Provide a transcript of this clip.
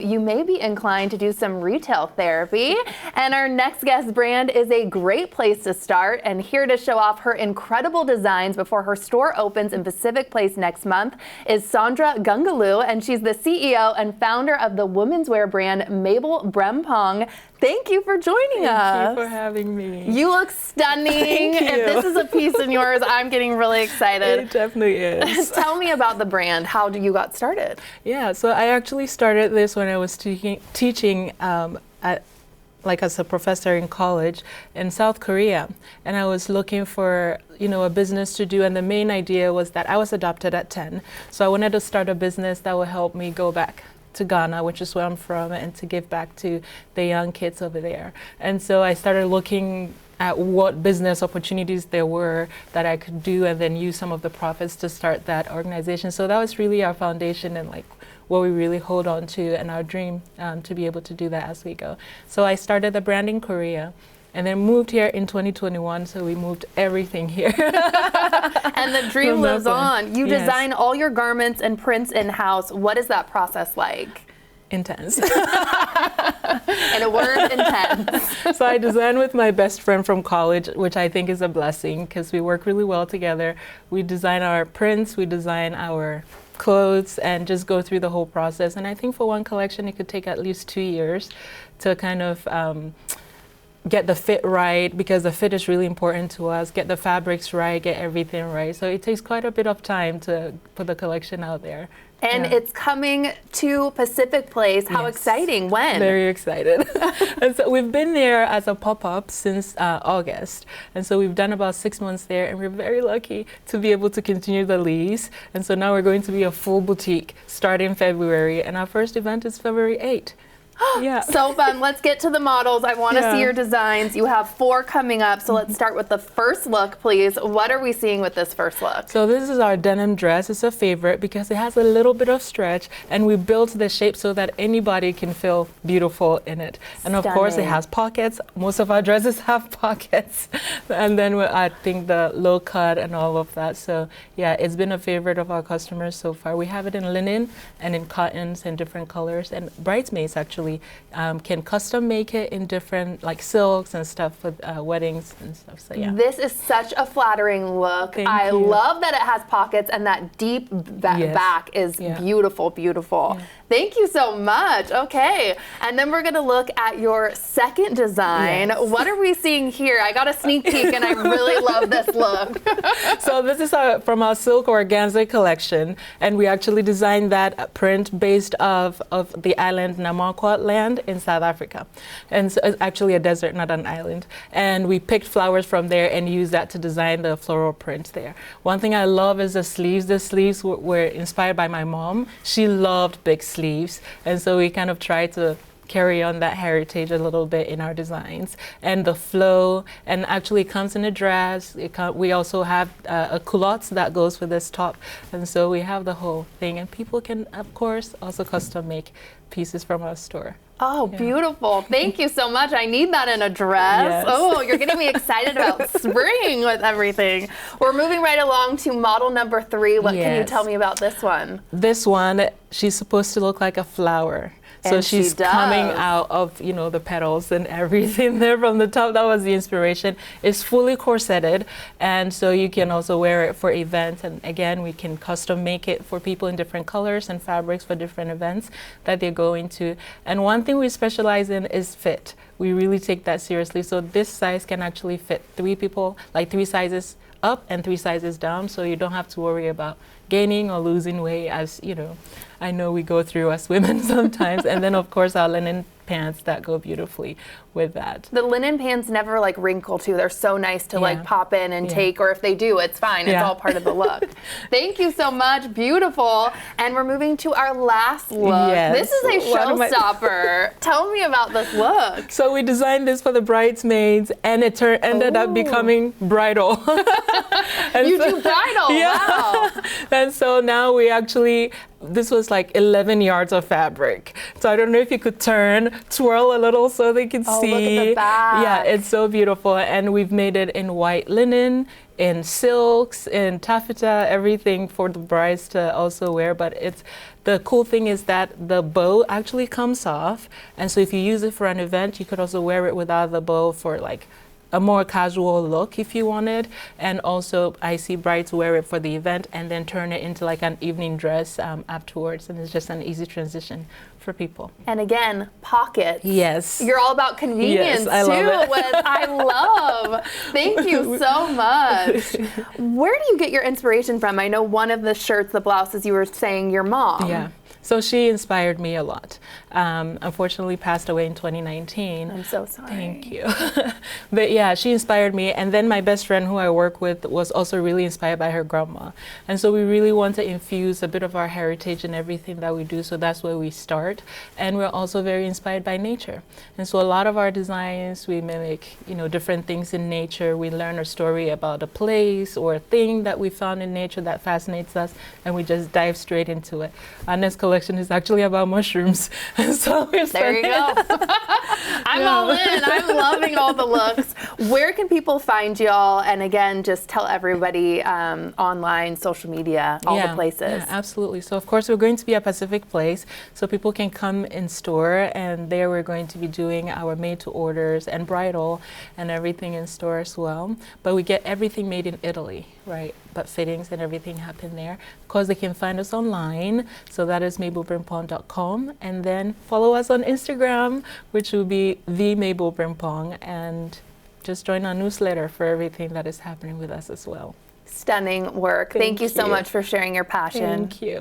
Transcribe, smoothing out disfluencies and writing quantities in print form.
you may be inclined to do some retail therapy. And our next guest brand is a great place to start, and here to show off her incredible designs before her store opens in Pacific Place next month is Sandra Gungaloo, and she's the CEO and founder of the women's wear brand Mable Brempong. Thank you for joining us. Thank you for having me. You look stunning. Thank you. If this is a piece in yours, I'm getting really excited. It definitely is. Tell me about the brand. How you got started? Yeah, so I actually started this when I was teaching as a professor in college in South Korea, and I was looking for a business to do, and the main idea was that I was adopted at 10, so I wanted to start a business that would help me go back to Ghana, which is where I'm from, and to give back to the young kids over there. And so I started looking at what business opportunities there were that I could do, and then use some of the profits to start that organization. So that was really our foundation and what we really hold on to, and our dream to be able to do that as we go. So I started the brand in Korea, and then moved here in 2021, so we moved everything here. And the dream lives on. You Yes. design all your garments and prints in-house. What is that process like? Intense. In a word, intense. So I design with my best friend from college, which I think is a blessing because we work really well together. We design our prints, we design our clothes, and just go through the whole process. And I think for one collection, it could take at least 2 years to kind of get the fit right, because the fit is really important to us, get the fabrics right, get everything right. So it takes quite a bit of time to put the collection out there. And Yeah. it's coming to Pacific Place. How Yes. exciting. When? Very excited. And so we've been there as a pop-up since August. And so we've done about 6 months there, and we're very lucky to be able to continue the lease. And so now we're going to be a full boutique starting February, and our first event is February 8th. Yeah. So fun. Let's get to the models. I want to Yeah. see your designs. You have 4 coming up. So let's start with the first look, please. What are we seeing with this first look? So this is our denim dress. It's a favorite because it has a little bit of stretch, and we built the shape so that anybody can feel beautiful in it. And of course it Stunning. has pockets. Most of our dresses have pockets. And then I think the low cut and all of that. So yeah, it's been a favorite of our customers so far. We have it in linen and in cottons and different colors. And bridesmaids actually can custom make it in different silks and stuff for weddings and stuff. So yeah. This is such a flattering look. Thank I you. love that it has pockets, and that deep Yes. back is Yeah. beautiful, beautiful. Yeah. Thank you so much. Okay. And then we're going to look at your second design. Yes. What are we seeing here? I got a sneak peek, and I really love this look. So this is from our silk organza collection, and we actually designed that print based of the island Namakwa land in South Africa. And so it's actually a desert, not an island. And we picked flowers from there and used that to design the floral print there. One thing I love is the sleeves. The sleeves were inspired by my mom. She loved big sleeves, and so we kind of tried to carry on that heritage a little bit in our designs. And the flow, and actually comes in a dress. We also have a culotte that goes with this top, and so we have the whole thing. And people can, of course, also custom make pieces from our store. Oh, Yeah. beautiful. Thank you so much. I need that in a dress. Yes. Oh, you're getting me excited about spring with everything. We're moving right along to model number 3. What can you Yes. tell me about this one? This one, she's supposed to look like a flower. So And she she's coming does. out of, the petals and everything there from the top. That was the inspiration. It's fully corseted, and so you can also wear it for events. And again, we can custom make it for people in different colors and fabrics for different events that they're going to. And one thing we specialize in is fit. We really take that seriously. So this size can actually fit 3 people, 3 sizes up and 3 sizes down, so you don't have to worry about gaining or losing weight, as I know we go through as women sometimes. And then of course our linen pants that go beautifully with that. The linen pants never wrinkle too. They're so nice to Yeah. pop in and Yeah. take, or if they do, it's fine. It's Yeah. all part of the look. Thank you so much. Beautiful. And we're moving to our last look. Yes. This is a What am I- showstopper. Tell me about this look. So we designed this for the bridesmaids, and it ended up Ooh. becoming bridal. And You so- do bridal. Yeah. Wow. And so now we actually this was like 11 yards of fabric. So I don't know if you could twirl a little so they can see. Look at the back. Yeah, it's so beautiful. And we've made it in white linen, in silks, in taffeta, everything for the brides to also wear. But the cool thing is that the bow actually comes off. And so if you use it for an event, you could also wear it without the bow for like a more casual look if you wanted. And also I see brides wear it for the event and then turn it into like an evening dress afterwards, and it's just an easy transition for people. And again, pockets. Yes. You're all about convenience Yes, I love too, it. which I love. Thank you so much. Where do you get your inspiration from? I know one of the shirts, the blouses, you were saying your mom. Yeah. So she inspired me a lot. Unfortunately passed away in 2019. I'm so sorry. Thank you. But yeah, she inspired me. And then my best friend who I work with was also really inspired by her grandma. And so we really want to infuse a bit of our heritage in everything that we do. So that's where we start. And we're also very inspired by nature. And so a lot of our designs, we mimic, different things in nature. We learn a story about a place or a thing that we found in nature that fascinates us, and we just dive straight into it. Our next collection is actually about mushrooms. And so there you go. I'm all in. I'm loving all the looks. Where can people find y'all? And again, just tell everybody online, social media, all the places. Yeah, absolutely. So of course we're going to be at Pacific Place, so people can come in store, and there we're going to be doing our made to orders and bridal and everything in store as well. But we get everything made in Italy, right? But fittings and everything happen there. Of course, they can find us online. So that is mablebrempong.com. And then follow us on Instagram, which will be the Mable Brempong. And just join our newsletter for everything that is happening with us as well. Stunning work. Thank you so much for sharing your passion. Thank you.